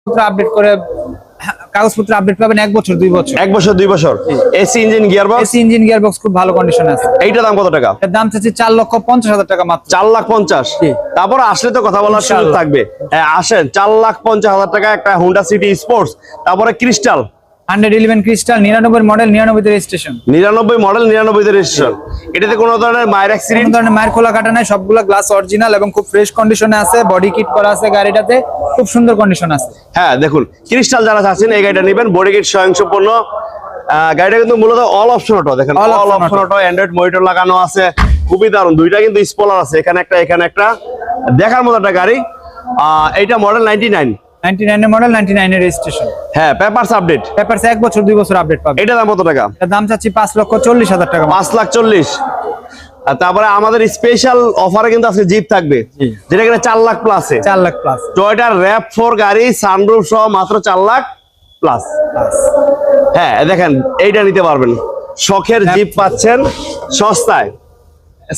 Update করে কাগজপত্র update পাবেন 1 বছর 2 বছর 1 বছর 2 বছর। AC engine gearbox? AC engine gearbox খুব ভালো কন্ডিশনে আছে। এইটার দাম কত টাকা? এর দাম চাচ্ছি 4,50,000 টাকা মাত্র। 4,50,000। তারপর আসলে তো কথা বলার সুযোগ থাকবে। হ্যাঁ আসেন, 4,50,000 টাকা একটা হোন্ডা সিটি স্পোর্টস, তারপরে ক্রিস্টাল 111 ক্রিস্টাল 99 মডেল 99 তে রেজিস্ট্রেশন। 99 মডেল 99 তে রেজিস্ট্রেশন। এটাতে কোনো ধরনের মায়ের অ্যাক্সিডেন্ট, কোনো ধরনের মায়ের খোলা কাটা নাই, সবগুলা গ্লাস অরিজিনাল এবং খুব ফ্রেশ কন্ডিশনে আছে। বডি কিট করা আছে গাড়িটাতে, খুব সুন্দর কন্ডিশন আছে। হ্যাঁ দেখুন, ক্রিস্টাল যারা চাচ্ছেন এই গাড়িটা নেবেন, বডি কিট স্বয়ংসম্পূর্ণ। গাড়িটা কিন্তু মূলত অল অপশন অটো, দেখেন all option auto, Android monitor লাগানো আছে, খুবই দারুণ। দুইটা কিন্তু স্পয়লার আছে, এখানে একটা এখানে একটা, দেখার মতো একটা গাড়ি। এইটা মডেল 99 এর মডেল 99 এর রেজিস্ট্রেশন। হ্যাঁ পেপারস আপডেট, পেপারস 1 বছর 2 বছর আপডেট পাবেন। এটা দাম কত টাকা? এর দাম চাচ্ছি 5,40,000 টাকা। 5,40,000। আর তারপরে আমাদের স্পেশাল অফারে কিন্তু আজকে জিপ থাকবে, যেটা কিনা 4 লাখ প্লাসে। 4 লাখ প্লাস টয়োটার RAV4 গাড়ি, সানরুফ সহ মাত্র 4 লাখ প্লাস। হ্যাঁ দেখেন, এইটা নিতে পারবেন, শখের জিপ পাচ্ছেন সস্তায়,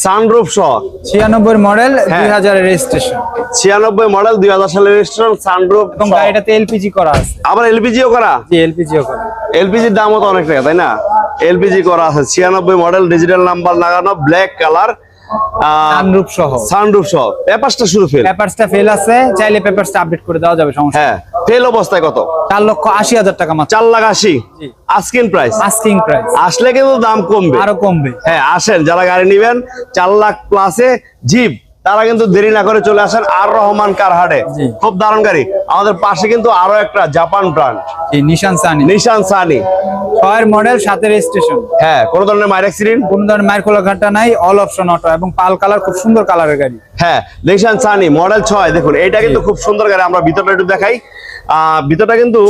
সানরুফ সহ। 96 মডেল 2000 এর রেজিস্ট্রেশন। 96 মডেল 2000 সালের রেজিস্ট্রেশন, সানরুফ এবং গাড়িটাতে এলপিজি করা আছে। আবার এলপিজিও করা? জি এলপিজিও করা। এলপিজির দামও তো অনেক টাকা, তাই না? এলপিজি করা আছে, 96 মডেল, ডিজিটাল নাম্বার লাগানো, ব্ল্যাক কালার, সানরুফ সহ। পেপারসটা শুধু ফেল, পেপারসটা ফেল আছে, চাইলে পেপারসটা আপডেট করে দেওয়া যাবে, সমস্যা। হ্যাঁ ফেল অবস্থায় কত? 4,80,000 টাকা মাত্র। 4,80,000 আস্কিং প্রাইস। আস্কিং প্রাইস, আসলে কিন্তু দাম কমবে, আরো কমবে। হ্যাঁ আসেন, যারা গাড়ি নেবেন 4 লাখ প্লাসে জিপ, তারা কিন্তু দেরি না করে চলে আসেন আর রহমান কার হাটে। খুব দারুণ গাড়ি। আমাদের পাশে কিন্তু আরো একটা জাপান ব্র্যান্ড, নিশান সানি 6 মডেল 7 এর রেজিস্ট্রেশন। হ্যাঁ কোনো ধরনের মায়ের অ্যাক্সিডেন্ট, কোনো ধরনের মায়ের খোলা ঘাটা নাই, অল অপশন অটো এবং পাল কালার, খুব সুন্দর কালারের গাড়ি। হ্যাঁ নিশান সানি মডেল 6। দেখুন এটা কিন্তু খুব সুন্দর গাড়ি। আমরা ভিতরটা একটু দেখাই। ভিতরটা কিন্তু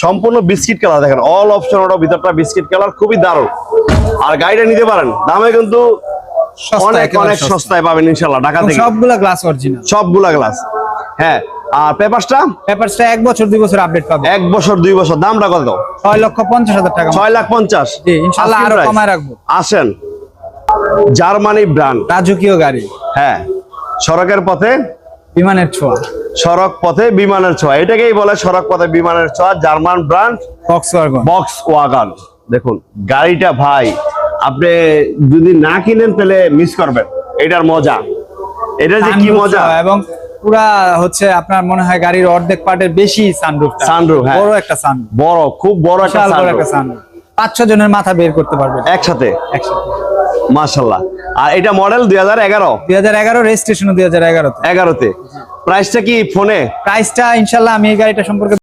সম্পূর্ণ বিস্কিট কালার, দেখেন অল অপশন অটো, ভিতরটা বিস্কিট কালার, খুবই দারুণ। আর গাড়িটা নিতে পারেন, দামে কিন্তু অনেক অনেক সস্তায় পাবেন ইনশাআল্লাহ ঢাকা থেকে। সবগুলা গ্লাস অরিজিনাল, সবগুলা গ্লাস। হ্যাঁ আর পেপারসটা 1 বছর 2 বছর আপডেট পাবে। 1 বছর 2 বছর। দামটা কত? 6,50,000 টাকা। 6,50,000। জি ইনশাআল্লাহ আরো কমায় রাখবো। আসেন, জার্মানি ব্র্যান্ড, রাজকীয় গাড়ি। হ্যাঁ সড়কের পথে বিমানের ছোঁয়া, সড়ক পথে বিমানের ছোঁয়া, এটাকেই বলে সড়ক পথে বিমানের ছোঁয়া। German brand Volkswagen. দেখুন গাড়িটা ভাই, আপনি যদি না কিনেন তাহলে মিস করবেন এটার মজা। এটা যে কি মজা, এবং পুরা হচ্ছে আপনার মনে হয় গাড়ির অর্ধেক পার্টের বেশি সানরুফ। হ্যাঁ বড় একটা সানরুফ, বড়, খুব বড় একটা সানরুফ। 5-6 জনের মাথা বের করতে পারবে একসাথে। মাশাআল্লাহ। আর এটা মডেল 2011 রেজিস্ট্রেশন 2011 তে। প্রাইসটা কি ফোনে? প্রাইসটা ইনশাআল্লাহ আমি এই গাড়িটা সম্পর্কে